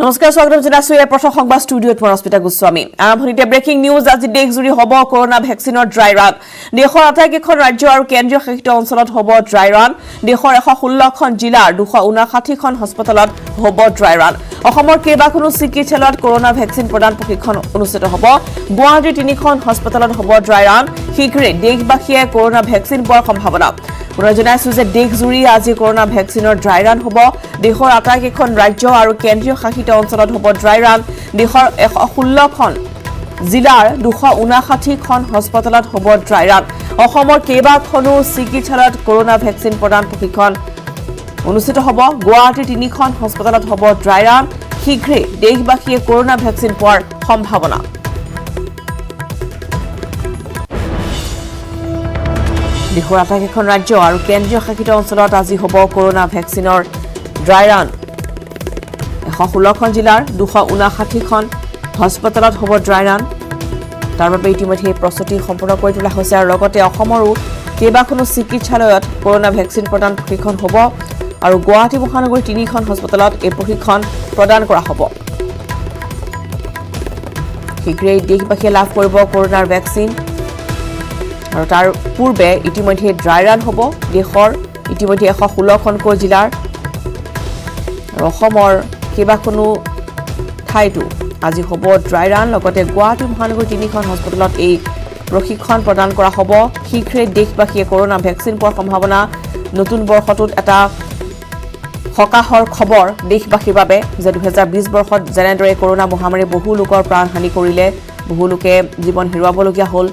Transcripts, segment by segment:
নমস্কাৰ স্বাগতম জনাইছো এই প্ৰথম সংবাদ ষ্টুডিঅ'ত পৰস্পিতা গোস্বামী আৰম্ভণিতে ব্ৰেকিং নিউজ আজি দেশজুৰি হ'ব কৰোনা ভেকচিনৰ ড্ৰাই ৰান দেশৰ আটাইকেইখন ৰাজ্য আৰু কেন্দ্ৰীয় শাসিত অঞ্চলত হ'ব ড্ৰাই ৰান দেশৰ 116খন জিলাৰ 259খন হস্পিটেলত হ'ব ড্ৰাই ৰান অসমৰ কেইবাখনো চিকিৎসালয়ত কৰোনা ভেকচিন প্ৰদান প্ৰশিক্ষণ অনুষ্ঠিত হ'ব গুৱাহাটীৰ 3খন হস্পিটেলত হ'ব ড্ৰাই ৰান শীঘ্ৰে দেশবাসীয়ে কৰোনা ভেকচিন পোৱাৰ সম্ভাৱনা জনাইছো যে দেশজুৰি আজি কৰোনা ভেকচিনৰ ড্ৰাই ৰান হ'ব দেশৰ আটাইকেইখন ৰাজ্য আৰু কেন্দ্ৰীয় শাসিত অঞ্চলত হ'ব ড্ৰাই ৰান দেশৰ 116খন জিলাৰ 259খন হস্পিটেলত হ'ব ড্ৰাই ৰান অসমৰ কেইবাখনো চিকিৎসালয়ত কৰোনা ভেকচিন প্ৰদান প্ৰশিক্ষণ অনুষ্ঠিত হ'ব গুৱাহাটীৰ 3খন হস্পিটেলত হ'ব ড্ৰাই ৰান শীঘ্ৰে দেশবাসীয়ে কৰোনা ভেকচিন পোৱাৰ সম্ভাৱনা দেশৰ আটাইকেইখন ৰাজ্য আৰু কেন্দ্ৰীয় শাসিত অঞ্চলত আজি হ'ব কৰোনা ভেকচিনৰ ড্ৰাই ৰান 116খন জিলাৰ 259খন হস্পিটেলত হ'ব ড্ৰাই ৰান তাৰ বাবে ইতিমধ্যে প্ৰস্তুতি সম্পূৰ্ণ কৰি তোলা হৈছে আৰু লগতে অসমৰো কেইবাখনো চিকিৎসালয়ত কৰোনা ভেকচিন প্ৰদান প্ৰশিক্ষণ হ'ব আৰু গুৱাহাটী মহানগৰীৰ 3খন হস্পিটেলত এই প্ৰশিক্ষণ প্ৰদান কৰা হ'ব শীঘ্ৰেই দেশবাসীয়ে লাভ কৰিব কৰোনাৰ ভেকচিন আৰু তাৰ পূৰ্বে ইতিমধ্যে ড্ৰাই ৰান হ'ব দেশৰ ইতিমধ্যে 116খনকৈ জিলাৰ অসমৰ কেইবাখনো ঠাইতো আজি হ'ব ড্ৰাই ৰান লগতে গুৱাহাটী মহানগৰীৰ 3খন হস্পিটেলত এই প্ৰশিক্ষণ প্ৰদান কৰা হ'ব শীঘ্ৰে দেশবাসীয়ে কৰোনা ভেকচিন পোৱাৰ সম্ভাৱনা নতুন বৰ্ষটোত এটা হকাহৰ খবৰ দেশবাসীৰ বাবে যে 2020 বৰ্ষত যেনেদৰে কৰোনা মহামাৰী বহু লোকৰ প্ৰাণহানি কৰিলে বহু লোকে জীৱন হেৰুৱাবলগীয়া হ'ল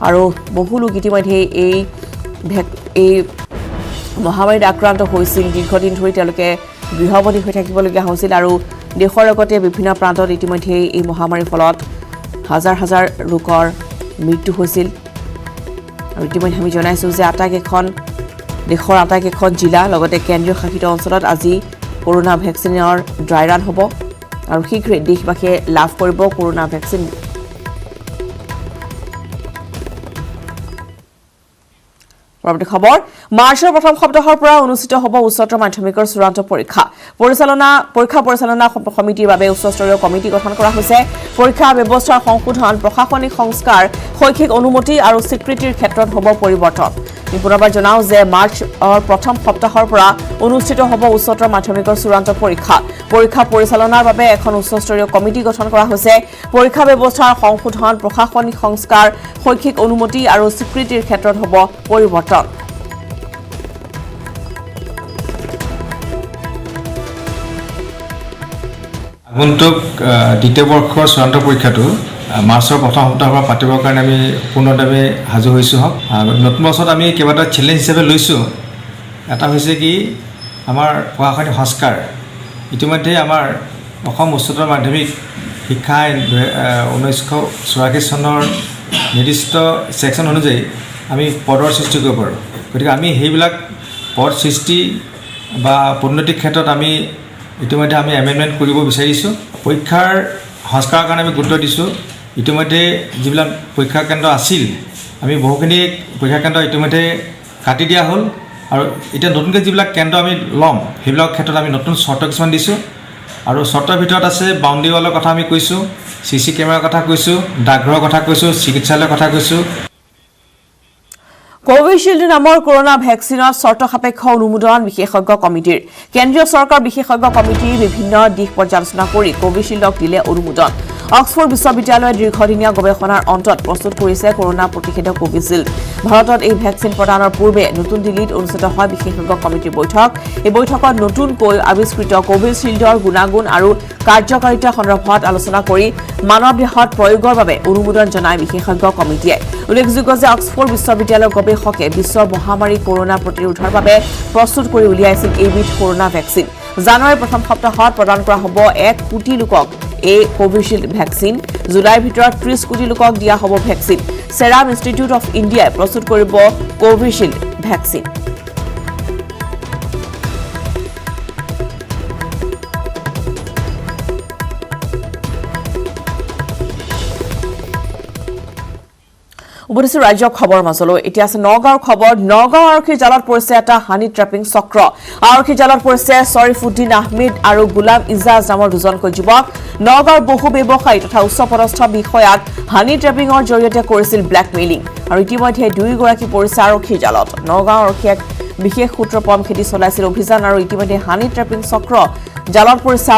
আৰু বহু লোক ইতিমধ্যে এই মহামাৰীত আক্ৰান্ত হৈছিল দীৰ্ঘদিন ধৰি তেওঁলোকে গৃহবন্দী হৈ থাকিবলগীয়া হৈছিল আৰু দেশৰ লগতে বিভিন্ন প্ৰান্তত ইতিমধ্যে এই মহামাৰীৰ ফলত হাজাৰ হাজাৰ লোকৰ মৃত্যু হৈছিল আৰু ইতিমধ্যে আমি জনাইছো যে দেশৰ আটাইকেইখন জিলা লগতে কেন্দ্ৰীয় শাসিত অঞ্চলত আজি কৰোনা ভেকচিনৰ ড্ৰাই ৰান হ'ব আৰু শীঘ্ৰে দেশবাসীয়ে লাভ কৰিব কৰোনা ভেকচিন পৰৱৰ্তী খবৰ মাৰ্চৰ প্ৰথম সপ্তাহৰ পৰা অনুষ্ঠিত হ'ব উচ্চতৰ মাধ্যমিকৰ চূড়ান্ত পৰীক্ষা পৰিচালনা সমিতিৰ বাবে উচ্চস্তৰীয় কমিটি গঠন কৰা হৈছে পৰীক্ষা ব্যৱস্থাৰ সংশোধন প্ৰশাসনিক সংস্কাৰ শৈক্ষিক অনুমতি আৰু স্বীকৃতিৰ ক্ষেত্ৰত হ'ব পৰিৱৰ্তন পুনৰবাৰ জনাও যে মাৰ্চৰ প্ৰথম সপ্তাহৰ পৰা অনুষ্ঠিত হ'ব উচ্চতৰ মাধ্যমিকৰ চূড়ান্ত পৰীক্ষা পৰিচালনাৰ বাবে এখন উচ্চস্তৰীয় কমিটি গঠন কৰা হৈছে পৰীক্ষা ব্যৱস্থাৰ সংশোধন প্ৰশাসনিক সংস্কাৰ শৈক্ষিক অনুমতি আৰু স্বীকৃতিৰ ক্ষেত্ৰত হ'ব পৰিৱৰ্তন আগন্তুক দ্বিতীয় বৰ্ষৰ চূড়ান্ত পৰীক্ষাটো মাৰ্চৰ প্ৰথম সপ্তাহৰ পৰা পাতিবৰ কাৰণে আমি পূৰ্ণভাৱে সাজু হৈছোঁ নতুন বছৰত আমি কেইবাটা চেলেঞ্জ হিচাপে লৈছোঁ এটা হৈছে কি আমাৰ প্ৰশাসনিক সংস্কাৰ ইতিমধ্যে আমাৰ অসম উচ্চতৰ মাধ্যমিক শিক্ষা আইন 1984 চনৰ নিৰ্দিষ্ট ছেকশ্যন অনুযায়ী আমি পদৰ সৃষ্টি কৰিব পাৰোঁ গতিকে আমি সেইবিলাক পদ সৃষ্টি বা পদোন্নতিৰ ক্ষেত্ৰত আমি ইতিমধ্যে আমি এমেণ্ডমেণ্ট কৰিব বিচাৰিছোঁ পৰীক্ষাৰ সংস্কাৰৰ কাৰণে আমি গুৰুত্ব দিছোঁ ইতিমধ্যে যিবিলাক পৰীক্ষা কেন্দ্ৰ আছিল আমি বহুখিনি পৰীক্ষা কেন্দ্ৰ ইতিমধ্যে কাটি দিয়া হ'ল আৰু এতিয়া নতুনকৈ যিবিলাক কেন্দ্ৰ আমি ল'ম সেইবিলাকৰ ক্ষেত্ৰত আমি নতুন চৰ্ত কিছুমান দিছোঁ আৰু চৰ্তৰ ভিতৰত আছে বাউণ্ডেৰী ৱালৰ কথা আমি কৈছোঁ CC কেমেৰাৰ কথা কৈছোঁ ডাকঘৰৰ কথা কৈছোঁ চিকিৎসালয়ৰ কথা কৈছোঁ কোভিশিল্ড নামৰ কৰোনা ভেকচিনৰ চৰ্ত সাপেক্ষ অনুমোদন বিশেষজ্ঞ কমিটিৰ কেন্দ্ৰীয় চৰকাৰ বিশেষজ্ঞ কমিটিৰ বিভিন্ন দিশ পৰ্যালোচনা কৰি কোভিশিল্ডক দিলে অনুমোদন অক্সফোৰ্ড বিশ্ববিদ্যালয়ে দীৰ্ঘদিনীয়া গৱেষণাৰ অন্তত প্ৰস্তুত কৰিছে কৰোনা প্ৰতিষেধক কোভিশিল্ড ভাৰতত এই ভেকচিন প্ৰদানৰ পূৰ্বে নতুন দিল্লীত অনুষ্ঠিত হয় বিশেষজ্ঞ কমিটিৰ বৈঠক এই বৈঠকত নতুনকৈ আৱিষ্কৃত কোভিশিল্ডৰ গুণাগুণ আৰু কাৰ্যকাৰিতা সন্দৰ্ভত আলোচনা কৰি মানৱ দেহত প্ৰয়োগৰ বাবে অনুমোদন জনায় বিশেষজ্ঞ কমিটিয়ে উল্লেখযোগ্য যে অক্সফোৰ্ড বিশ্ববিদ্যালয়ৰ গৱেষকে বিশ্ব মহামাৰী কৰোনা প্ৰতিৰোধৰ বাবে প্ৰস্তুত কৰি উলিয়াইছিল এইবিধ কৰোনা ভেকচিন জানুৱাৰীৰ প্ৰথম সপ্তাহত প্ৰদান কৰা হ'ব 1 কোটি লোকক এই কোভিশিল্ড ভেকচিন জুলাইৰ ভিতৰত 30 কোটি লোকক দিয়া হ'ব ভেকচিন সেৰাম ইনষ্টিটিউট অফ ইণ্ডিয়াই প্ৰস্তুত কৰিব কোভিশিল্ড ভেকচিন উভতিছো ৰাজ্যৰ খবৰ মাজলৈ এতিয়া আছে নগাঁৱৰ খবৰ নগাঁও আৰক্ষীৰ জালত পৰিছে এটা হানি ট্ৰেপিং চক্ৰ আৰক্ষীৰ জালত পৰিছে শৰীফুদ্দিন আহমেদ আৰু গোলাম ইজাজ নামৰ দুজনকৈ যুৱক নগাঁৱৰ বহু ব্যৱসায়ী তথা উচ্চপদস্থ বিষয়াক হানি ট্ৰেপিংৰ জৰিয়তে কৰিছিল ব্লেকমেইলিং আৰু ইতিমধ্যে দুইগৰাকী পৰিছে আৰক্ষীৰ জালত নগাঁও আৰক্ষীয়ে বিশেষ সূত্ৰ পম খেদি চলাইছিল অভিযান আৰু ইতিমধ্যে হানি ট্ৰেপিং চক্ৰ জালত পৰিছে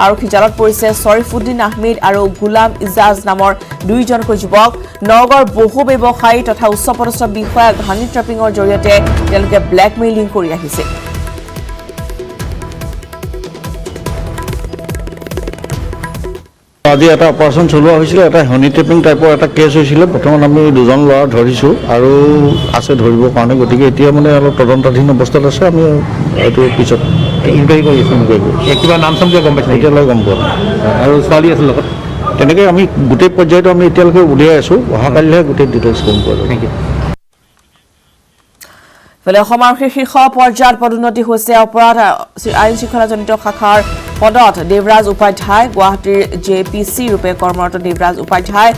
আৰক্ষী জালত পৰিছে শৰীফুদ্দিন আহমেদ আৰু গোলাম ইজাজ নামৰ দুইজনকৈ যুৱক নগৰ বহু ব্যৱসায়ী তথা উচ্চপদস্থ বিষয়াক হানি ট্ৰেপিংৰ জৰিয়তে তেওঁলোকে ব্লেকমেইলিং কৰি আহিছে আজি এটা অপাৰেশ্যন চলোৱা হৈছিল এটা হানি ট্ৰেপিং টাইপৰ এটা কেছ হৈছিল বৰ্তমান আমি দুজন ল'ৰা ধৰিছোঁ আৰু আছে ধৰিবৰ কাৰণে গতিকে এতিয়া মানে অলপ তদন্তাধীন অৱস্থাত আছে আমি এইটো পিছত ইনকুৱাৰী কৰি আছোঁ কিবা নাম চাম কিবা গম পাইছে এতিয়ালৈকে গম পোৱা আৰু ছোৱালী আছিল লগত তেনেকৈ আমি গোটেই পৰ্যায়টো আমি এতিয়ালৈকে উলিয়াই আছোঁ অহাকালিহে গোটেই ডিটেইলছ গম পোৱা যাব। Thank you. ফলে অসম আৰক্ষীৰ শীৰ্ষ পৰ্যায়ত পদোন্নতি হৈছে অপৰাধ আইন শৃংখলাজনিত শাখাৰ পদত দেৱৰাজ উপাধ্যায় গুৱাহাটীৰ JPC ৰূপে কৰ্মৰত দেৱৰাজ উপাধ্যায়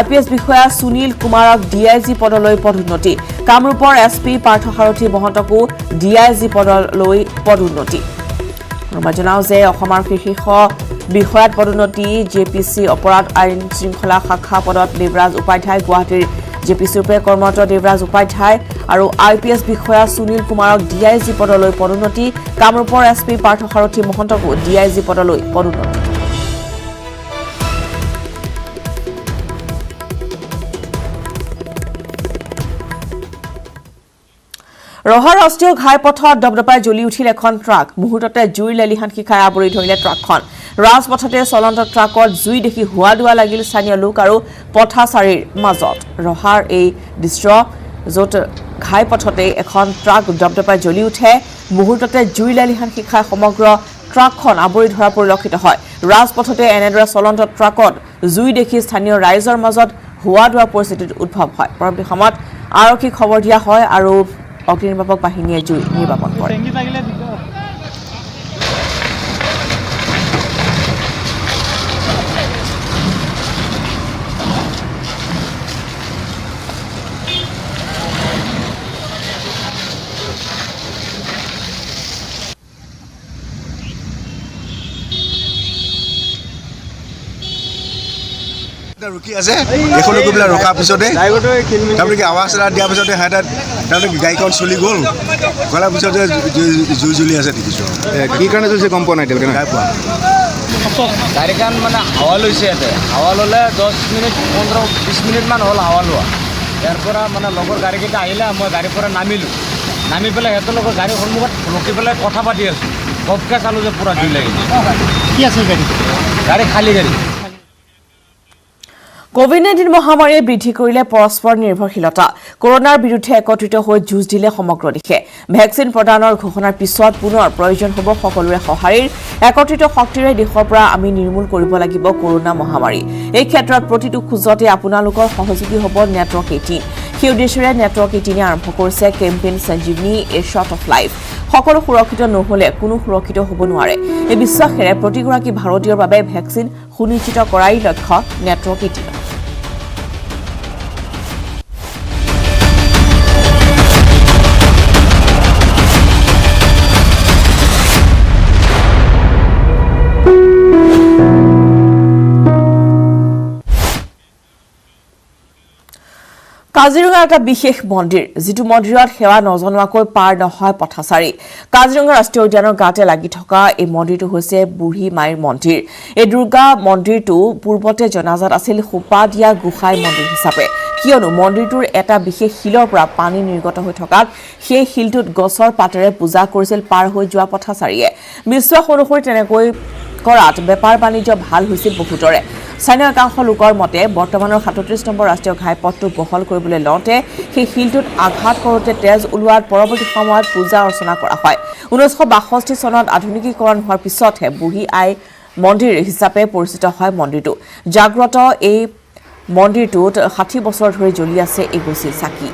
IPS বিষয়া সুনীল কুমাৰক DIG পদলৈ পদোন্নতি কামৰূপৰ SP পাৰ্থসাৰথী মহন্তকো DIG পদলৈ পদোন্নতি জনাও যে অসম আৰক্ষীৰ শীৰ্ষ বিষয়াত পদোন্নতি JPC অপৰাধ আইন শৃংখলা শাখা পদত দেৱৰাজ উপাধ্যায় গুৱাহাটীৰ JPC ৰূপে কৰ্মৰত দেৱৰাজ উপাধ্যায় আৰু IPS বিষয়া সুনীল কুমাৰক DIG পদলৈ পদোন্নতি কামৰূপৰ SP পাৰ্থসাৰথী মহন্তকো DIG পদলৈ পদোন্নতি ৰহা ৰাষ্ট্ৰীয় ঘাইপথত দবদবাই জ্বলি উঠিল এখন ট্ৰাক মুহূৰ্ততে জুইৰ লেলিহান শিখাই আৱৰি ধৰিলে ট্ৰাকখন ৰাজপথতে চলন্ত ট্ৰাকত জুই দেখি হোৱা দোৱা লাগিল স্থানীয় লোক আৰু পথাচাৰীৰ মাজত ৰহাৰ এই দৃশ্য য'ত ঘাইপথতে এখন ট্ৰাক দবদবাই জ্বলি উঠে মুহূৰ্ততে জুইৰ লেলিহান শিখাই সমগ্ৰ ট্ৰাকখন আৱৰি ধৰা পৰিলক্ষিত হয় ৰাজপথতে এনেদৰে চলন্ত ট্ৰাকত জুই দেখি স্থানীয় ৰাইজৰ মাজত হোৱা দোৱা পৰিস্থিতিৰ উদ্ভৱ হয় পৰৱৰ্তী সময়ত আৰক্ষীক খবৰ দিয়া হয় আৰু অগ্নিনিৰ্বাপক বাহিনীয়ে জুই নিৰ্বাপন কৰে ৰখি আছে এখনো গৈ পেলাই ৰখাৰ পিছতে তাৰমানে কি আৱাজ এটা দিয়াৰ পিছতে সিহঁতে তাৰমানে গাড়ীখন চলি গ'ল গলাৰ পিছতে জুই জ্বলি আছে দেখিছোঁ কি কাৰণে জ্বলিছে গম পোৱা নাই তেওঁলোকে নাই পোৱা গাড়ীখন মানে হাৱা লৈছে ইয়াতে হাৱা ল'লে 10 মিনিট 15-20 মিনিটমান হ'ল হাৱা লোৱা ইয়াৰ পৰা মানে লগৰ গাড়ীকেইটা আহিলে মই গাড়ীৰ পৰা নামি পেলাই সিহঁতৰ লগত গাড়ীৰ সন্মুখত ৰখি পেলাই কথা পাতি আছোঁ গপকৈ চালোঁ যে পূৰা জুই লাগিল কি আছে গাড়ী খালী গাড়ী কোভিড-19 মহামাৰীয়ে বৃদ্ধি কৰিলে পৰস্পৰ নিৰ্ভৰশীলতা কৰোনাৰ বিৰুদ্ধে একত্ৰিত হৈ যুঁজ দিলে সমগ্ৰ দেশে ভেকচিন প্ৰদানৰ ঘোষণাৰ পিছত পুনৰ প্ৰয়োজন হ'ব সকলোৰে সহায়ৰ একত্ৰিত শক্তিৰে দেশৰ পৰা আমি নিৰ্মূল কৰিব লাগিব কৰোনা মহামাৰী এই ক্ষেত্ৰত প্ৰতিটো খোজতে আপোনালোকৰ সহযোগী হ'ব নেটৱৰ্ক 18 সেই উদ্দেশ্যেৰে নেটৱৰ্ক 18 আৰম্ভ কৰিছে campaign Sanjeevani a shot of life সকলো সুৰক্ষিত নহলে কোনো সুৰক্ষিত হ'ব নোৱাৰে এই বিশ্বাসেৰে প্ৰতিগৰাকী ভাৰতীয়ৰ বাবে ভেকচিন সুনিশ্চিত কৰাই লক্ষ্য নেটৱৰ্ক 18 কাজিৰঙা এটা বিশেষ মন্দিৰ যিটো মন্দিৰত সেৱা নজনোৱাকৈ পাৰ নহয় পথাচাৰী কাজিৰঙা ৰাষ্ট্ৰীয় উদ্যানৰ গাতে লাগি থকা এই মন্দিৰটো হৈছে বুঢ়ী মাইৰ মন্দিৰ এই দুৰ্গা মন্দিৰটো পূৰ্বতে জনাজাত আছিল সোপাদিয়া গোসাই মন্দিৰ হিচাপে কিয়নো মন্দিৰটোৰ এটা বিশেষ শিলৰ পৰা পানী নিৰ্গত হৈ থকাত সেই শিলটোত গছৰ পাতেৰে পূজা কৰিছিল পাৰ হৈ যোৱা পথাচাৰীয়ে বিশ্বাস অনুসৰি তেনেকৈ কৰাত বেপাৰ বাণিজ্য ভাল হৈছিল বহুতৰে স্থানীয় একাংশ লোকৰ মতে বৰ্তমানৰ 37 নম্বৰ ৰাষ্ট্ৰীয় ঘাইপথটো বহল কৰিবলৈ লওঁতে সেই শিলটোত আঘাত কৰোঁতে তেজ ওলোৱাৰ পৰৱৰ্তী সময়ত পূজা অৰ্চনা কৰা হয় 1962 চনত আধুনিকীকৰণ হোৱাৰ পিছতহে বুঢ়ী আই মন্দিৰ হিচাপে পৰিচিত হয় মন্দিৰটো জাগ্ৰত এই মন্দিৰটোত 60 বছৰ ধৰি জ্বলি আছে এগছি চাকি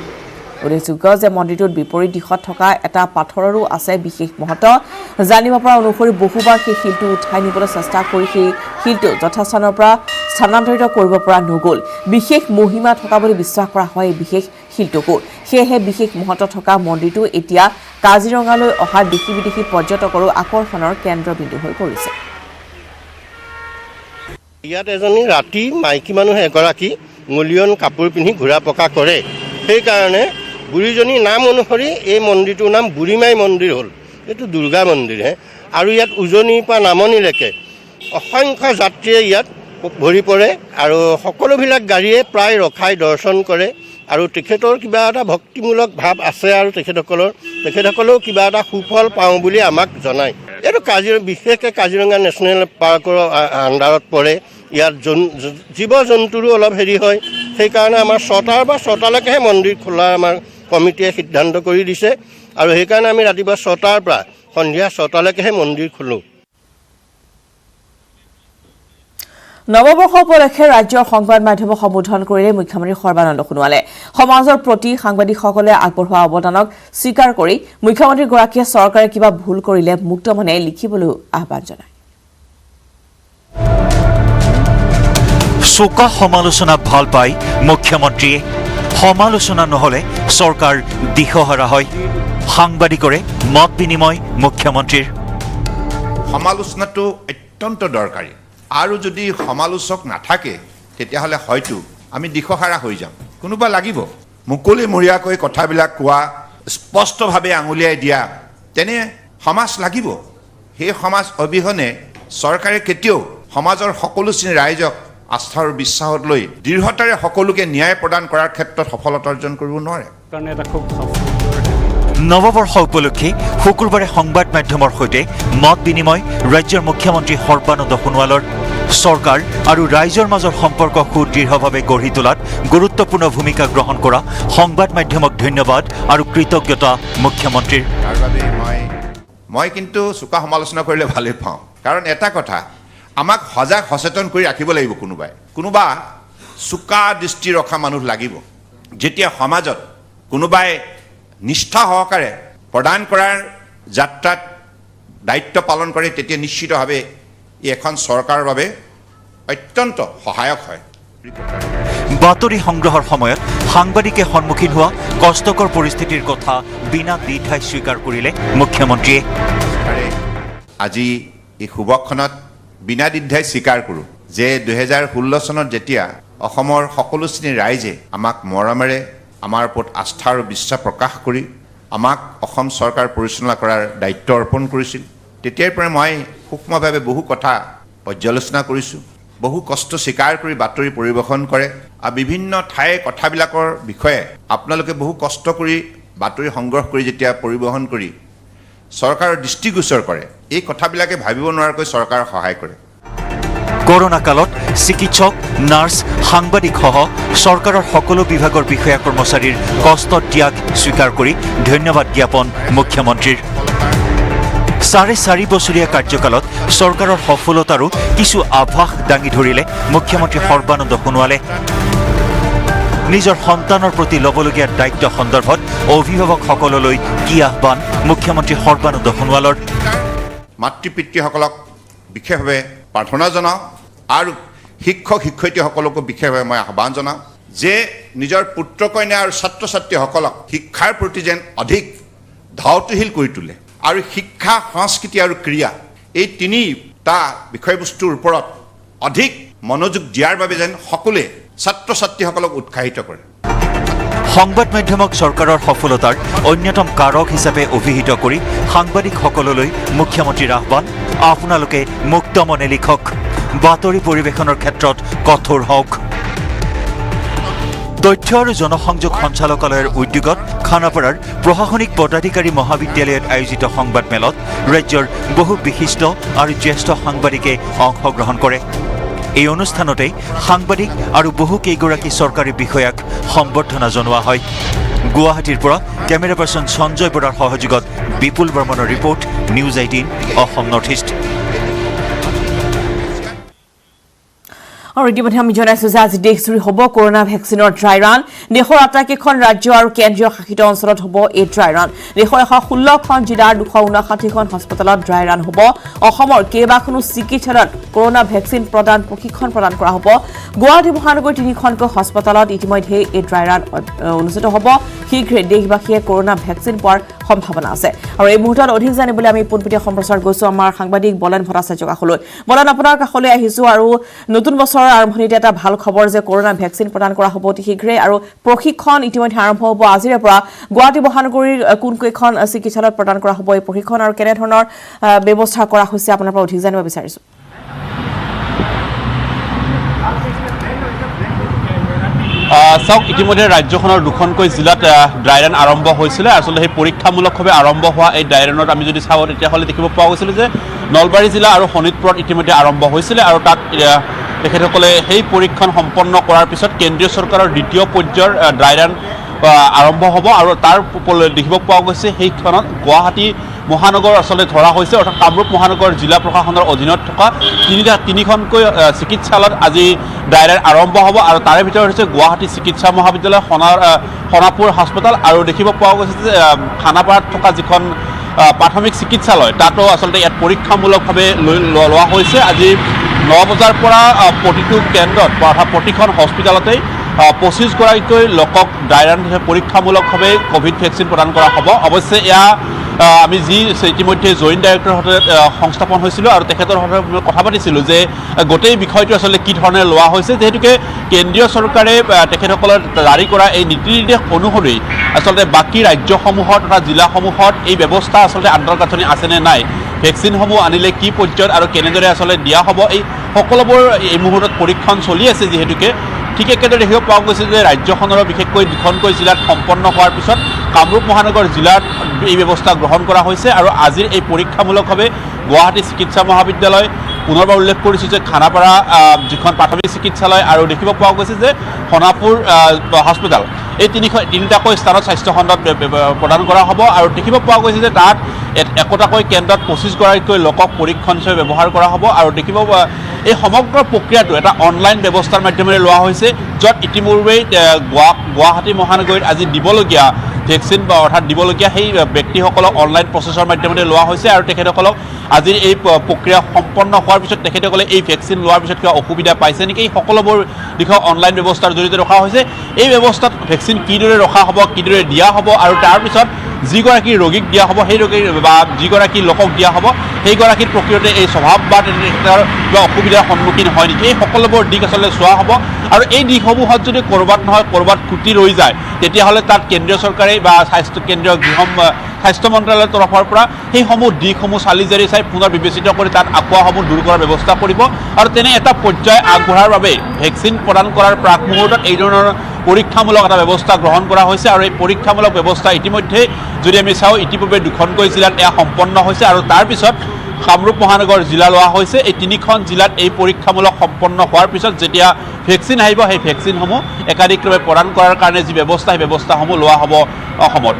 উল্লেখযোগ্য যে মন্দিৰটোৰ বিপৰীত দিশত থকা এটা পাথৰৰো আছে বিশেষ মহত্ব জানিব পৰা অনুসৰি বহুবাৰ সেই শিলটো উঠাই নিবলৈ চেষ্টা কৰি সেই শিলটো যথাস্থানৰ পৰা স্থানান্তৰিত কৰিব পৰা নগ'ল বিশেষ মহিমা থকা বুলি বিশ্বাস কৰা হয় এই বিশেষ শিলটোকো সেয়েহে বিশেষ মহত্ব থকা মন্দিৰটো এতিয়া কাজিৰঙালৈ অহা দেশী বিদেশী পৰ্যটকৰো আকৰ্ষণৰ কেন্দ্ৰবিন্দু হৈ পৰিছে ইয়াত এজনী ৰাতি মাইকী মানুহ এগৰাকী মূল্যৱান কাপোৰ পিন্ধি ঘূৰা পকা কৰে সেইকাৰণে বুঢ়ীজনীৰ নাম অনুসৰি এই মন্দিৰটোৰ নাম বুঢ়ীমাই মন্দিৰ হ'ল এইটো দুৰ্গা মন্দিৰহে আৰু ইয়াত উজনিৰ পৰা নামনিলৈকে অসংখ্য যাত্ৰীয়ে ইয়াত ভৰি পৰে আৰু সকলোবিলাক গাড়ীয়ে প্ৰায় ৰখাই দৰ্শন কৰে আৰু তেখেতৰ কিবা এটা ভক্তিমূলক ভাৱ আছে আৰু তেখেতসকলেও কিবা এটা সুফল পাওঁ বুলি আমাক জনায় এইটো বিশেষকৈ কাজিৰঙা নেশ্যনেল পাৰ্কৰ আণ্ডাৰত পৰে ইয়াত জীৱ জন্তুৰো অলপ হেৰি হয় সেইকাৰণে আমাৰ 6টাৰ বা 6টালৈকেহে মন্দিৰ খোলা আমাৰ কমিটিয়ে সিদ্ধান্ত কৰি দিছে আৰু সেইকাৰণে আমি ৰাতিপুৱা 6টাৰ পৰা সন্ধিয়া 6টালৈকেহে মন্দিৰ খোলোঁ নৱবৰ্ষ উপলক্ষে ৰাজ্যৰ সংবাদ মাধ্যমক সম্বোধন কৰিলে মুখ্যমন্ত্ৰী সৰ্বানন্দ সোণোৱালে সমাজৰ প্ৰতি সাংবাদিকসকলে আগবঢ়োৱা অৱদানক স্বীকাৰ কৰি মুখ্যমন্ত্ৰীগৰাকীয়ে চৰকাৰে কিবা ভুল কৰিলে মুক্ত মনে লিখিবলৈ আহ্বান জনায় চোকা সমালোচনা ভাল পাই মুখ্যমন্ত্ৰীয়ে সমালোচনা নহলে চৰকাৰ দিশহাৰা হয় সাংবাদিকৰে মত বিনিময় মুখ্যমন্ত্ৰীৰ সমালোচনাটো অত্যন্ত দৰকাৰী আৰু যদি সমালোচক নাথাকে তেতিয়াহ'লে হয়তো আমি দিশহাৰা হৈ যাম কোনোবা লাগিব মুকলিমূৰীয়াকৈ কথাবিলাক কোৱা স্পষ্টভাৱে আঙুলিয়াই দিয়া তেনে সমাজ লাগিব সেই সমাজ অবিহনে চৰকাৰে কেতিয়াও সমাজৰ সকলো শ্ৰেণীৰ ৰাইজক আস্থা আৰু বিশ্বাসত লৈ দৃঢ়তাৰে সকলোকে ন্যায় প্ৰদান কৰাৰ ক্ষেত্ৰত সফলতা অৰ্জন কৰিব নোৱাৰে কাৰণে এটা খুব নৱবৰ্ষ উপলক্ষে শুকুৰবাৰে সংবাদ মাধ্যমৰ সৈতে মত বিনিময় ৰাজ্যৰ মুখ্যমন্ত্ৰী সৰ্বানন্দ সোণোৱালৰ চৰকাৰ আৰু ৰাইজৰ মাজৰ সম্পৰ্ক সুদৃঢ়ভাৱে গঢ়ি তোলাত গুৰুত্বপূৰ্ণ ভূমিকা গ্ৰহণ কৰা সংবাদ মাধ্যমক ধন্যবাদ আৰু কৃতজ্ঞতা মুখ্যমন্ত্ৰীৰ তাৰ বাবে মই কিন্তু চোকা সমালোচনা কৰিলে ভালেই পাওঁ কাৰণ এটা কথা আমাক সজাগ সচেতন কৰি ৰাখিব লাগিব কোনোবা চোকা দৃষ্টি ৰখা মানুহ লাগিব যেতিয়া সমাজত কোনোবাই নিষ্ঠা সহকাৰে প্ৰদান কৰাৰ যাত্ৰাত দায়িত্ব পালন কৰে তেতিয়া নিশ্চিতভাৱে এখন চৰকাৰৰ বাবে অত্যন্ত সহায়ক হয় বাতৰি সংগ্ৰহৰ সময়ত সাংবাদিকে সন্মুখীন হোৱা কষ্টকৰ পৰিস্থিতিৰ কথা বিনা দ্বিধাই স্বীকাৰ কৰিলে মুখ্যমন্ত্ৰীয়ে আজি এই শুভক্ষণত বিনা দ্বিধাই স্বীকাৰ কৰোঁ যে 2016 চনত যেতিয়া অসমৰ সকলো শ্ৰেণীৰ ৰাইজে আমাক মৰমেৰে আমাৰ ওপৰত আস্থা আৰু বিশ্বাস প্ৰকাশ কৰি আমাক অসম চৰকাৰ পৰিচালনা কৰাৰ দায়িত্ব অৰ্পণ কৰিছিল তেতিয়াৰ পৰা মই সূক্ষ্মভাৱে বহু কথা পৰ্যালোচনা কৰিছোঁ বহু কষ্ট স্বীকাৰ কৰি বাতৰি পৰিৱেশন কৰে আৰু বিভিন্ন ঠাইৰ কথাবিলাকৰ বিষয়ে আপোনালোকে বহু কষ্ট কৰি বাতৰি সংগ্ৰহ কৰি যেতিয়া পৰিৱেশন কৰি চৰকাৰৰ দৃষ্টিগোচৰ কৰে এই কথাবিলাকে ভাবিব নোৱাৰাকৈ চৰকাৰক সহায় কৰে কৰোনা কালত চিকিৎসক নাৰ্ছ সাংবাদিকসহ চৰকাৰৰ সকলো বিভাগৰ বিষয়া কৰ্মচাৰীৰ কষ্ট ত্যাগ স্বীকাৰ কৰি ধন্যবাদ জ্ঞাপন মুখ্যমন্ত্ৰীৰ 4.5 বছৰীয়া কাৰ্যকালত চৰকাৰৰ সফলতাৰো কিছু আভাস দাঙি ধৰিলে মুখ্যমন্ত্ৰী সৰ্বানন্দ সোণোৱালে নিজৰ সন্তানৰ প্ৰতি ল'বলগীয়া দায়িত্ব সন্দৰ্ভত অভিভাৱকসকললৈ কি আহ্বান মুখ্যমন্ত্ৰী সৰ্বানন্দ সোণোৱালৰ মাতৃ পিতৃসকলক বিশেষভাৱে প্ৰাৰ্থনা জনাওঁ আৰু শিক্ষক শিক্ষয়িত্ৰীসকলকো বিশেষভাৱে মই আহ্বান জনাওঁ যে নিজৰ পুত্ৰ কন্যা আৰু ছাত্ৰ ছাত্ৰীসকলক শিক্ষাৰ প্ৰতি যেন অধিক ধাউতিশীল কৰি তোলে আৰু শিক্ষা সংস্কৃতি আৰু ক্ৰীড়া এই তিনিটা বিষয়বস্তুৰ ওপৰত অধিক মনোযোগ দিয়াৰ বাবে যেন সকলোৱে ছাত্ৰ ছাত্ৰীসকলক উৎসাহিত কৰে সংবাদ মাধ্যমক চৰকাৰৰ সফলতাৰ অন্যতম কাৰক হিচাপে অভিহিত কৰি সাংবাদিকসকললৈ মুখ্যমন্ত্ৰীৰ আহ্বান আপোনালোকে মুক্ত মনে লিখক বাতৰি পৰিৱেশনৰ ক্ষেত্ৰত কঠোৰ হওক তথ্য আৰু জনসংযোগ সঞ্চালকালয়ৰ উদ্যোগত খানাপাৰাৰ প্ৰশাসনিক পদাধিকাৰী মহাবিদ্যালয়ত আয়োজিত সংবাদ মেলত ৰাজ্যৰ বহু বিশিষ্ট আৰু জ্যেষ্ঠ সাংবাদিকে অংশগ্ৰহণ কৰে এই অনুষ্ঠানতে সাংবাদিক আৰু বহু কেইগৰাকী চৰকাৰী বিষয়াক সম্বৰ্ধনা জনোৱা হয় গুৱাহাটীৰ পৰা কেমেৰা পাৰ্চন সঞ্জয় বৰাৰ সহযোগত বিপুল বৰ্মনৰ report news 18 Assam north east আৰু ইতিমধ্যে আমি জনাইছো যে আজি দেশজুৰি হ'ব কৰোনা ভেকচিনৰ ড্ৰাই ৰান দেশৰ আটাইকেইখন ৰাজ্য আৰু কেন্দ্ৰীয় শাসিত অঞ্চলত হ'ব এই ড্ৰাই ৰান দেশৰ 116খন জিলাৰ 259খন হস্পিটেলত ড্ৰাই ৰান হ'ব অসমৰ কেইবাখনো চিকিৎসালয়ত কৰোনা ভেকচিন প্ৰশিক্ষণ প্ৰদান কৰা হ'ব গুৱাহাটী মহানগৰ 3খনকৈ হস্পিটেলত ইতিমধ্যে এই ড্ৰাই ৰান অনুষ্ঠিত হ'ব শীঘ্ৰে দেশবাসীয়ে কৰোনা ভেকচিন পোৱাৰ সম্ভাৱনা আছে আৰু এই মুহূৰ্তত অধিক জানিবলৈ আমি পোনপটীয়া সম্প্ৰচাৰ গৈছো আমাৰ সাংবাদিক বলেন ভট্টাচাৰ্যৰ কাষলৈ বলেন আপোনাৰ কাষলৈ আহিছো আৰু নতুন বছৰৰ আৰম্ভণিতে এটা ভাল খবৰ যে কৰোনা ভেকচিন প্ৰদান কৰা হ'ব অতি শীঘ্ৰে আৰু প্ৰশিক্ষণ ইতিমধ্যে আৰম্ভ হ'ব আজিৰে পৰা গুৱাহাটী মহানগৰীৰ কোনকেইখন চিকিৎসালয়ত প্ৰদান কৰা হ'ব এই প্ৰশিক্ষণ আৰু কেনে ধৰণৰ ব্যৱস্থা কৰা হৈছে আপোনাৰ পৰা অধিক জানিব বিচাৰিছো চাওক ইতিমধ্যে ৰাজ্যখনৰ দুখনকৈ জিলাত ড্ৰাই ৰান আৰম্ভ হৈছিলে আচলতে সেই পৰীক্ষামূলকভাৱে আৰম্ভ হোৱা এই ড্ৰাই ৰানত আমি যদি চাওঁ তেতিয়াহ'লে দেখিব পোৱা গৈছিল যে নলবাৰী জিলা আৰু শোণিতপুৰত ইতিমধ্যে আৰম্ভ হৈছিলে আৰু তাত তেখেতসকলে সেই পৰীক্ষণ সম্পন্ন কৰাৰ পিছত কেন্দ্ৰীয় চৰকাৰৰ দ্বিতীয় পৰ্যায়ৰ ড্ৰাই ৰান আৰম্ভ হ'ব আৰু তাৰ দেখিব পোৱা গৈছে সেইখনত গুৱাহাটী মহানগৰ আচলতে ধৰা হৈছে অৰ্থাৎ কামৰূপ মহানগৰ জিলা প্ৰশাসনৰ অধীনত থকা তিনিখনকৈ চিকিৎসালয়ত আজি ড্ৰাই ৰান আৰম্ভ হ'ব আৰু তাৰে ভিতৰত হৈছে গুৱাহাটী চিকিৎসা মহাবিদ্যালয় সোণাপুৰ হাস্পতাল আৰু দেখিব পোৱা গৈছে যে খানাপাৰাত থকা যিখন প্ৰাথমিক চিকিৎসালয় তাতো আচলতে ইয়াত পৰীক্ষামূলকভাৱে লোৱা হৈছে আজি 9 বজাৰ পৰা প্ৰতিটো কেন্দ্ৰত অৰ্থাৎ প্ৰতিখন হস্পিটেলতেই 25 গৰাকীকৈ লোকক ড্ৰাই ৰান পৰীক্ষামূলকভাৱে কোভিড ভেকচিন প্ৰদান কৰা হ'ব অৱশ্যে এয়া আমি যি ইতিমধ্যে জইণ্ট ডাইৰেক্টৰৰ সৈতে সংস্থাপন হৈছিলোঁ আৰু তেখেতৰ সৈতে কথা পাতিছিলোঁ যে গোটেই বিষয়টো আচলতে কি ধৰণে লোৱা হৈছে যিহেতুকে কেন্দ্ৰীয় চৰকাৰে তেখেতসকলৰ জাৰি কৰা এই নীতি নিৰ্দেশ অনুসৰি আচলতে বাকী ৰাজ্যসমূহত তথা জিলাসমূহত এই ব্যৱস্থা আচলতে আন্তঃগাঁথনি আছেনে নাই ভেকচিনসমূহ আনিলে কি পৰ্যায়ত আৰু কেনেদৰে আচলতে দিয়া হ'ব এই সকলোবোৰ এই মুহূৰ্তত পৰীক্ষণ চলি আছে যিহেতুকে ঠিক একেদৰে দেখিব পোৱা গৈছে যে ৰাজ্যখনৰ বিশেষকৈ দুখনকৈ জিলাত সম্পন্ন হোৱাৰ পিছত কামৰূপ মহানগৰ জিলাত এই ব্যৱস্থা গ্ৰহণ কৰা হৈছে আৰু আজিৰ এই পৰীক্ষামূলকভাৱে গুৱাহাটী চিকিৎসা মহাবিদ্যালয় পুনৰবাৰ উল্লেখ কৰিছোঁ যে খানাপাৰা যিখন প্ৰাথমিক চিকিৎসালয় আৰু দেখিব পোৱা গৈছে যে সোণাপুৰ হস্পিটেল এই তিনিটাকৈ স্থানত স্বাস্থ্যখণ্ডত প্ৰদান কৰা হ'ব আৰু দেখিব পোৱা গৈছে যে তাত একোটাকৈ কেন্দ্ৰত 25 গৰাকীকৈ লোকক পৰীক্ষণ হিচাপে ব্যৱহাৰ কৰা হ'ব আৰু দেখিব এই সমগ্ৰ প্ৰক্ৰিয়াটো এটা অনলাইন ব্যৱস্থাৰ মাধ্যমেৰে লোৱা হৈছে য'ত ইতিপূৰ্বেই গুৱাহাটী মহানগৰীত আজি দিবলগীয়া ভেকচিন অৰ্থাৎ দিবলগীয়া সেই ব্যক্তিসকলক অনলাইন প্ৰচেছৰ মাধ্যমেৰে লোৱা হৈছে আৰু তেখেতসকলক আজিৰ এই প্ৰক্ৰিয়া সম্পন্ন হোৱাৰ পিছত তেখেতসকলে এই ভেকচিন লোৱাৰ পিছত কিবা অসুবিধা পাইছে নেকি এই সকলোবোৰ দিশত অনলাইন ব্যৱস্থাৰ জৰিয়তে ৰখা হৈছে এই ব্যৱস্থাত ভেকচিন কিদৰে ৰখা হ'ব কিদৰে দিয়া হ'ব আৰু তাৰপিছত যিগৰাকী ৰোগীক দিয়া হ'ব সেই ৰোগীৰ বা যিগৰাকী লোকক দিয়া হ'ব সেইগৰাকীৰ প্ৰকৃততে এই স্বভাৱ বা তেখেতৰ কিবা অসুবিধাৰ সন্মুখীন হয় নেকি এই সকলোবোৰ দিশ আচলতে চোৱা হ'ব আৰু এই দিশসমূহত যদি ক'ৰবাত নহয় ক'ৰবাত খুঁটি ৰৈ যায় তেতিয়াহ'লে তাত কেন্দ্ৰীয় চৰকাৰে বা কেন্দ্ৰীয় স্বাস্থ্য মন্ত্ৰালয়ৰ তৰফৰ পৰা সেইসমূহ দিশসমূহ চালি জাৰি চাই পুনৰ বিবেচিত কৰি তাত আঁকোৱাসমূহ দূৰ কৰাৰ ব্যৱস্থা কৰিব আৰু তেনে এটা পৰ্যায় আগবঢ়াৰ বাবে ভেকচিন প্ৰদান কৰাৰ প্ৰাক মুহূৰ্তত এই ধৰণৰ পৰীক্ষামূলক এটা ব্যৱস্থা গ্ৰহণ কৰা হৈছে আৰু এই পৰীক্ষামূলক ব্যৱস্থা ইতিমধ্যে যদি আমি চাওঁ ইতিপূৰ্বে দুখনকৈ জিলাত এয়া সম্পন্ন হৈছে আৰু তাৰপিছত কামৰূপ মহানগৰ জিলা লোৱা হৈছে এই তিনিখন জিলাত এই পৰীক্ষামূলক সম্পন্ন হোৱাৰ পিছত যেতিয়া ভেকচিন আহিব সেই ভেকচিনসমূহ একাধিকভাৱে প্ৰদান কৰাৰ কাৰণে যি ব্যৱস্থা সেই ব্যৱস্থাসমূহ লোৱা হ'ব অসমত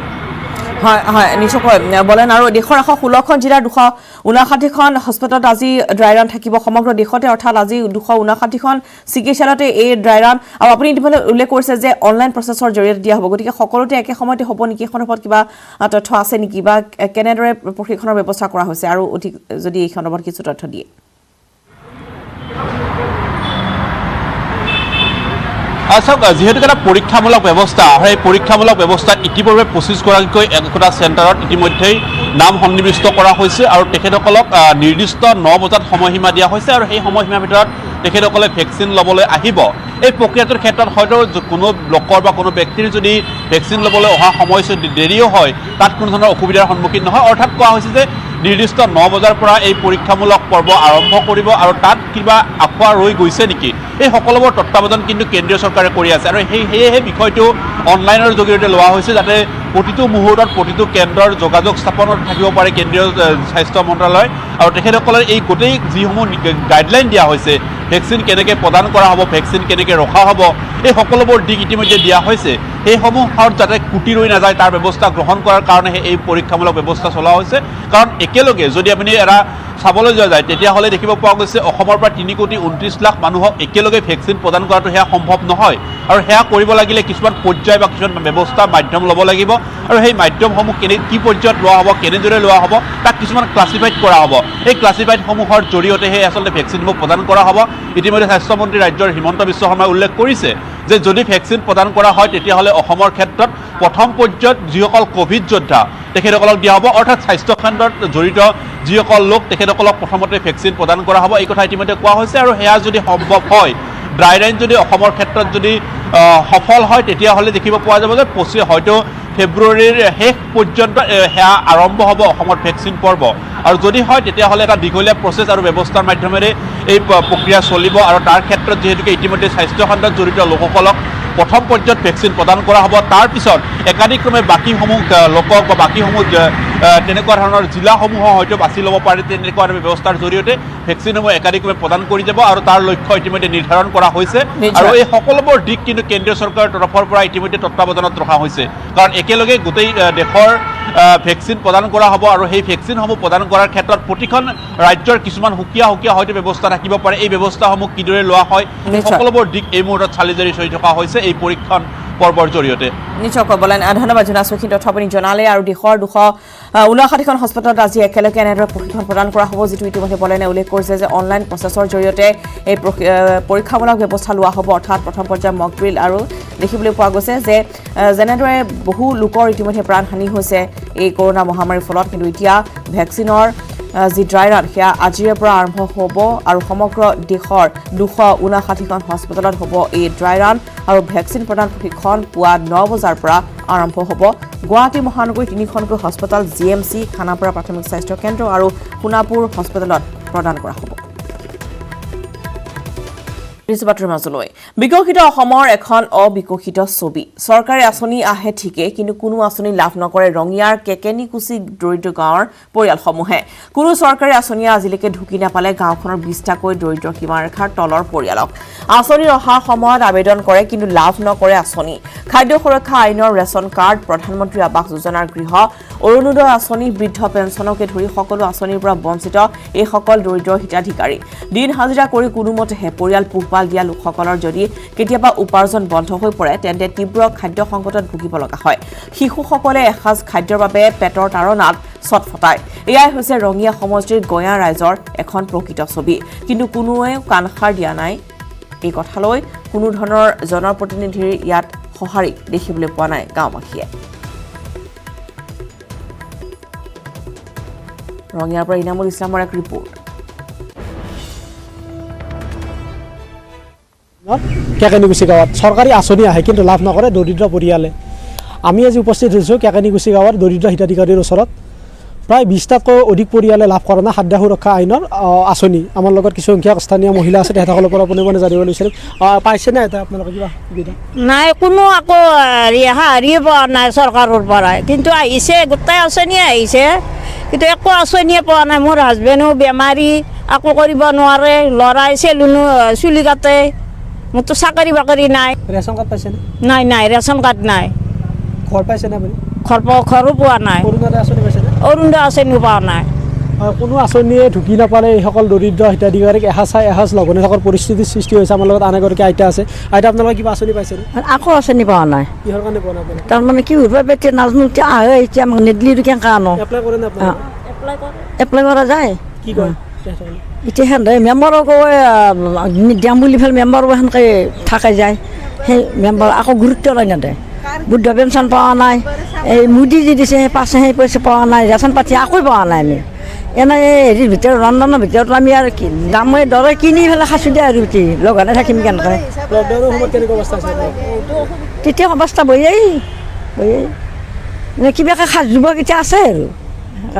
হয় হয় নিশ্চয়কৈ বলেন আৰু দেশৰ 116খন জিলাৰ 259খন হস্পিটেলত আজি ড্ৰাই ৰান থাকিব সমগ্ৰ দেশতে অৰ্থাৎ আজি 259খন চিকিৎসালয়তে এই ড্ৰাই ৰান আৰু আপুনি ইতিমধ্যে উল্লেখ কৰিছে যে অনলাইন প্ৰচেছৰ জৰিয়তে দিয়া হ'ব গতিকে সকলোতে একে সময়তে হ'ব নেকি এখন ওপৰত কিবা তথ্য আছে নেকি বা কেনেদৰে প্ৰশিক্ষণৰ ব্যৱস্থা কৰা হৈছে আৰু অধিক যদি এই সন্দৰ্ভত কিছু তথ্য দিয়ে চাওক যিহেতুকে এটা পৰীক্ষামূলক ব্যৱস্থা সেই পৰীক্ষামূলক ব্যৱস্থাত ইতিপূৰ্বে 25 গৰাকীকৈ একোটা চেণ্টাৰত ইতিমধ্যেই নাম সন্নিৱিষ্ট কৰা হৈছে আৰু তেখেতসকলক নিৰ্দিষ্ট 9 বজাত সময়সীমা দিয়া হৈছে আৰু সেই সময়সীমাৰ ভিতৰত তেখেতসকলে ভেকচিন ল'বলৈ আহিব এই প্ৰক্ৰিয়াটোৰ ক্ষেত্ৰত হয়তো কোনো লোকৰ বা কোনো ব্যক্তিৰ যদি ভেকচিন ল'বলৈ অহা সময়ছোৱাত দেৰিও হয় তাত কোনো ধৰণৰ অসুবিধাৰ সন্মুখীন নহয় অৰ্থাৎ কোৱা হৈছে যে নিৰ্দিষ্ট 9 বজাৰ পৰা এই পৰীক্ষামূলক পৰ্ব আৰম্ভ কৰিব আৰু তাত কিবা আখোৱা ৰৈ গৈছে নেকি এই সকলোবোৰ তত্ত্বাৱধান কিন্তু কেন্দ্ৰীয় চৰকাৰে কৰি আছে আৰু সেয়েহে বিষয়টো অনলাইনৰ জৰিয়তে লোৱা হৈছে যাতে প্ৰতিটো মুহূৰ্তত প্ৰতিটো কেন্দ্ৰৰ যোগাযোগ স্থাপনত থাকিব পাৰে কেন্দ্ৰীয় স্বাস্থ্য মন্ত্ৰালয় আৰু তেখেতসকলৰ এই গোটেই যিসমূহ গাইডলাইন দিয়া হৈছে ভেকচিন কেনেকৈ প্ৰদান কৰা হ'ব ভেকচিন কেনেকৈ ৰখা হ'ব এই সকলোবোৰ দিশ ইতিমধ্যে দিয়া হৈছে সেইসমূহত যাতে কুটি ৰৈ নাযায় তাৰ ব্যৱস্থা গ্ৰহণ কৰাৰ কাৰণেহে এই পৰীক্ষামূলক ব্যৱস্থা চলোৱা হৈছে কাৰণ একেলগে যদি আপুনি এটা চাবলৈ যোৱা যায় তেতিয়াহ'লে দেখিব পোৱা গৈছে অসমৰ পৰা 3,29,00,000 মানুহক একেলগে ভেকচিন প্ৰদান কৰাটো সেয়া সম্ভৱ নহয় আৰু সেয়া কৰিব লাগিলে কিছুমান পৰ্যায় বা কিছুমান ব্যৱস্থা মাধ্যম ল'ব লাগিব আৰু সেই মাধ্যমসমূহ কি পৰ্যায়ত লোৱা হ'ব কেনেদৰে লোৱা হ'ব তাক কিছুমান ক্লাছিফাইড কৰা হ'ব এই ক্লাছিফাইডসমূহৰ জৰিয়তেহে আচলতে ভেকচিনসমূহ প্ৰদান কৰা হ'ব ইতিমধ্যে স্বাস্থ্যমন্ত্ৰী ৰাজ্যৰ হিমন্ত বিশ্ব শৰ্মাই উল্লেখ কৰিছে যে যদি ভেকচিন প্ৰদান কৰা হয় তেতিয়াহ'লে অসমৰ ক্ষেত্ৰত প্ৰথম পৰ্যায়ত যিসকল কোভিড যোদ্ধা তেখেতসকলক দিয়া হ'ব অৰ্থাৎ স্বাস্থ্য খণ্ডত জড়িত যিসকল লোক তেখেতসকলক প্ৰথমতে ভেকচিন প্ৰদান কৰা হ'ব এই কথা ইতিমধ্যে কোৱা হৈছে আৰু সেয়া যদি সম্ভৱ হয় ড্ৰাই ৰান যদি অসমৰ ক্ষেত্ৰত যদি সফল হয় তেতিয়াহ'লে দেখিব পোৱা যাব যে হয়তো ফেব্ৰুৱাৰীৰ শেষ পৰ্যন্ত সেয়া আৰম্ভ হ'ব অসমত ভেকচিন পৰ্ব আৰু যদি হয় তেতিয়াহ'লে এটা দীঘলীয়া প্ৰচেছ আৰু ব্যৱস্থাৰ মাধ্যমেৰে এই প্ৰক্ৰিয়া চলিব আৰু তাৰ ক্ষেত্ৰত যিহেতুকে ইতিমধ্যে স্বাস্থ্য খণ্ডত জড়িত লোকসকলক প্ৰথম পৰ্যায়ত ভেকচিন প্ৰদান কৰা হ'ব তাৰপিছত একাধিক্ৰমে বাকীসমূহ লোকক বা বাকীসমূহ তেনেকুৱা ধৰণৰ জিলাসমূহ হয়তো বাছি ল'ব পাৰে তেনেকুৱা ব্যৱস্থাৰ জৰিয়তে ভেকচিনসমূহ একাধিক্ৰমে প্ৰদান কৰি যাব আৰু তাৰ লক্ষ্য ইতিমধ্যে নিৰ্ধাৰণ কৰা হৈছে আৰু এই সকলোবোৰ দিশ কিন্তু কেন্দ্ৰীয় চৰকাৰৰ তৰফৰ পৰা ইতিমধ্যে তত্বাৱধানত ৰখা হৈছে কাৰণ একেলগে গোটেই দেশৰ ভেকচিন প্ৰদান কৰা হ'ব আৰু সেই ভেকচিনসমূহ প্ৰদান কৰাৰ ক্ষেত্ৰত প্ৰতিখন ৰাজ্যৰ কিছুমান সুকীয়া হয়তো ব্যৱস্থা থাকিব পাৰে এই ব্যৱস্থাসমূহ কিদৰে লোৱা হয় সকলোবোৰ দিশ এই মুহূৰ্তত চালি জাৰি চলি থকা হৈছে এই পৰীক্ষণ পৰ্বৰ জৰিয়তে নিশ্চয়কৈ বলেন ধন্যবাদ জনাইছোঁ কিন্তু আপুনি জনালে আৰু দেশৰ 259খন হস্পিটেলত আজি একেলগে এনেদৰে প্ৰশিক্ষণ প্ৰদান কৰা হ'ব যিটো ইতিমধ্যে বলেনে উল্লেখ কৰিছে যে অনলাইন প্ৰচেছৰ জৰিয়তে এই পৰীক্ষামূলক ব্যৱস্থা লোৱা হ'ব অৰ্থাৎ প্ৰথম পৰ্যায়ৰ মক ড্ৰিল আৰু দেখিবলৈ পোৱা গৈছে যে যেনেদৰে বহু লোকৰ ইতিমধ্যে প্ৰাণহানি হৈছে এই কৰোণা মহামাৰীৰ ফলত কিন্তু এতিয়া ভেকচিনৰ যি ড্ৰাই ৰান সেয়া আজিৰে পৰা আৰম্ভ হ'ব আৰু সমগ্ৰ দেশৰ 259খন হস্পিটেলত হ'ব এই ড্ৰাই ৰান আৰু ভেকচিন প্ৰদান প্ৰশিক্ষণ পুৱা 9 বজাৰ পৰা আৰম্ভ হ'ব গুৱাহাটী মহানগৰীৰ 3খনকৈ হস্পিটেল GMC খানাপাৰা প্ৰাথমিক স্বাস্থ্য কেন্দ্ৰ আৰু সোণাপুৰ হস্পিটেলত প্ৰদান কৰা হ'ব মাজলৈ বিকশিত অসমৰ এখন অবিকশিত ছবি চৰকাৰী আঁচনি আহে ঠিকে কিন্তু কোনো আঁচনি লাভ নকৰে ৰঙিয়াৰ কেকেনিকুচি দৰিদ্ৰ গাঁৱৰ পৰিয়ালসমূহে কোনো চৰকাৰী আঁচনিয়ে আজিলৈকে ঢুকি নাপালে গাঁওখনৰ 20টাকৈ দৰিদ্ৰ সীমাৰেখাৰ তলৰ পৰিয়ালক আঁচনিৰ অহাৰ সময়ত আবেদন কৰে কিন্তু লাভ নকৰে আঁচনি খাদ্য সুৰক্ষা আইনৰ ৰেচন কাৰ্ড প্ৰধানমন্ত্ৰী আৱাস যোজনাৰ গৃহ অৰুণোদয় আঁচনি বৃদ্ধ পেঞ্চনকে ধৰি সকলো আঁচনিৰ পৰা বঞ্চিত এইসকল দৰিদ্ৰ হিতাধিকাৰী দিন হাজিৰা কৰি কোনোমতেহে পৰিয়াল পোহপাল দিয়া লোকসকলৰ যদি কেতিয়াবা উপাৰ্জন বন্ধ হৈ পৰে তেন্তে তীব্ৰ খাদ্য সংকটত ভুগিব লগা হয় শিশুসকলে এসাঁজ খাদ্যৰ বাবে পেটৰ তাৰণাত ছটফটায় এয়াই হৈছে ৰঙিয়া সমষ্টিৰ গঞা ৰাইজৰ এখন প্ৰকৃত ছবি কিন্তু কোনোৱে কাণসাৰ দিয়া নাই এই কথালৈ কোনো ধৰণৰ জনপ্ৰতিনিধিৰ ইয়াত সঁহাৰি দেখিবলৈ পোৱা নাই গাঁওবাসীয়ে ৰঙিয়াৰ পৰা ইনামুল ইছলামৰ এক ৰিপৰ্ট কেকেনিকুচি গাঁৱত চৰকাৰী আঁচনি আহে কিন্তু লাভ নকৰে দৰিদ্ৰ পৰিয়ালে আমি আজি উপস্থিত হৈছোঁ কেকেনিকুচি গাঁৱৰ দৰিদ্ৰ হিতাধিকাৰীৰ ওচৰত প্ৰায় 20টাতকৈ অধিক পৰিয়ালে লাভ কৰা নাই খাদ্য সুৰক্ষা আইনৰ আঁচনি আমাৰ লগত কিছুসংখ্যক স্থানীয় মহিলা আছে তেখেতসকলৰ পৰা পোনে পোনে জানিব বিচাৰিম পাইছেনে এটা আপোনালোকে কিবা সুবিধা নাই কোনো আকৌ ৰেহাই পোৱা নাই চৰকাৰৰ পৰাই কিন্তু আহিছে গোটেই আঁচনি আহিছে কিন্তু একো আঁচনিয়ে পোৱা নাই মোৰ হাজবেণ্ডো বেমাৰী একো কৰিব নোৱাৰে ল'ৰাই চেলুনো চুলি কাটে মোৰতো চাকৰি বাকৰি নাই ৰেচন কাৰ্ড পাইছেনে নাই ৰেচন কাৰ্ড নাই ঘৰ পাইছেনে আপুনি ঘৰো পোৱা নাই অৰুণোদয় আঁচনি পাইছেনে অৰুণোদয় আঁচনি পোৱা নাই কোনো আঁচনিয়ে ঢুকি নাপালে এইসকল দৰিদ্ৰ হিতাধিকাৰীক এসাঁজ লঘোণে থকাৰ পৰিস্থিতিৰ সৃষ্টি হৈছে আমাৰ লগত আন এগৰাকী আইতা আছে আইতা আপোনালোকে কিবা আঁচনি পাইছেনে আকৌ আঁচনি পোৱা নাই কিহৰ কাৰণে পোৱা নাই তাৰমানে কি হ'ব এতিয়া নাজানো এতিয়া আহে এতিয়া আমাক নিদিলি কেনেকৈ আনো এপ্লাই কৰে নে আপোনালোকে এপ্লাই কৰা যায় কি কয় এতিয়া সেনেকৈ মেম্বাৰক দিয়াম বুলি পেলাই মেম্বাৰো সেনেকৈ থাকে যায় সেই মেম্বাৰ আকৌ গুৰুত্ব লয় নেদে বুদ্ধ পেঞ্চন পোৱা নাই এই মোদী যি দিছে সেই পাছে সেই পইচা পোৱা নাই ৰেচন পাতি আকৌ পোৱা নাই আমি এনে হেৰিৰ ভিতৰত ৰন্ধনৰ ভিতৰত আমি আৰু দামে দৰে কিনি পেলাই খাইছোঁ দিয়া আৰু কি লঘোণে থাকিম কেনেকৈ তেতিয়া অৱস্থা বহিয়েই কিবাকৈ সাজ যুৱক এতিয়া আছে আৰু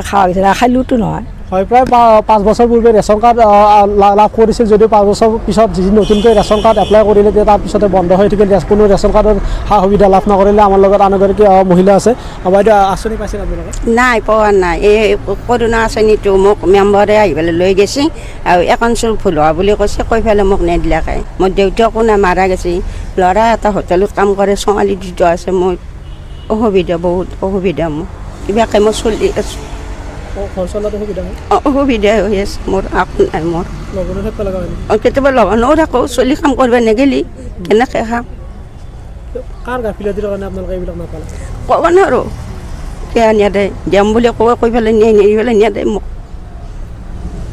খাৱা গৈছে খাইলোতো নহয় হয় প্ৰায় 5 বছৰ পূৰ্বে ৰেচন কাৰ্ড লাভ কৰিছিল যদিও 5 বছৰ পিছত যি নতুনকৈ ৰেচন কাৰ্ড এপ্লাই কৰিলে তাৰপিছতে বন্ধ হৈ থাকিল কোনো ৰেচন কাৰ্ডৰ সা সুবিধা লাভ নকৰিলে আমাৰ লগত আন এগৰাকী মহিলা আছে বাইদেউ আঁচনি পাইছিল আপোনালোকে নাই পোৱা নাই এই কৰোণা আঁচনিটো মোক মেম্বাৰে আহি পেলাই লৈ গৈছে আৰু একাউণ্টৰ ভুল হোৱা বুলি কৈছে কৈ পেলাই মোক নিদিলাকে মোৰ দেউতাকো মাৰা গৈছে ল'ৰা এটা হোটেলত কাম কৰে ছোৱালী দুটা আছে মোৰ অসুবিধা বহুত অসুবিধা মোৰ কিবাকৈ মই চলি আছোঁ ঘৰ চলাটো সুবিধা হয় অসুবিধাই হৈ আছে মোৰ একো নাই মোৰ লগতে থাকিব লগা হয় কেতিয়াবা লগানো থাকোঁ চলি কাম কৰিব নেগেলি কেনেকৈ খাম কাৰ গাফিলতিৰ কাৰণে আপোনালোকে এইবিলাক নাপালে ক'ব নোৱাৰোঁ কিয় নিয়াদে দিয়াম বুলি কৈ পেলাই নিয়ে পেলাই নিয়াদে মোক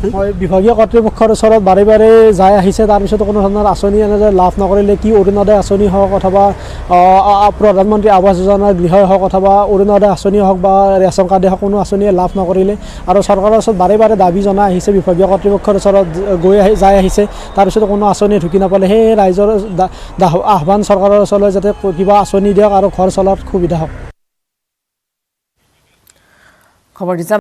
মই বিভাগীয় কৰ্তৃপক্ষৰ ওচৰত বাৰে বাৰে যাই আহিছে তাৰপিছতো কোনো ধৰণৰ আঁচনি এনেদৰে লাভ নকৰিলে কি অৰুণোদয় আঁচনি হওক অথবা প্ৰধানমন্ত্ৰী আৱাস যোজনাৰ গৃহই হওক অথবা অৰুণোদয় আঁচনি হওক বা ৰেচন কাৰ্ডে হওক কোনো আঁচনিয়ে লাভ নকৰিলে আৰু চৰকাৰৰ ওচৰত বাৰে বাৰে দাবী জনাই আহিছে বিভাগীয় কৰ্তৃপক্ষৰ ওচৰত যাই আহিছে তাৰপিছতো কোনো আঁচনিয়ে ঢুকি নাপালে সেই ৰাইজৰ আহ্বান চৰকাৰৰ ওচৰলৈ যাতে কিবা আঁচনি দিয়ক আৰু ঘৰ চলাত সুবিধা হওক খবৰ দিছে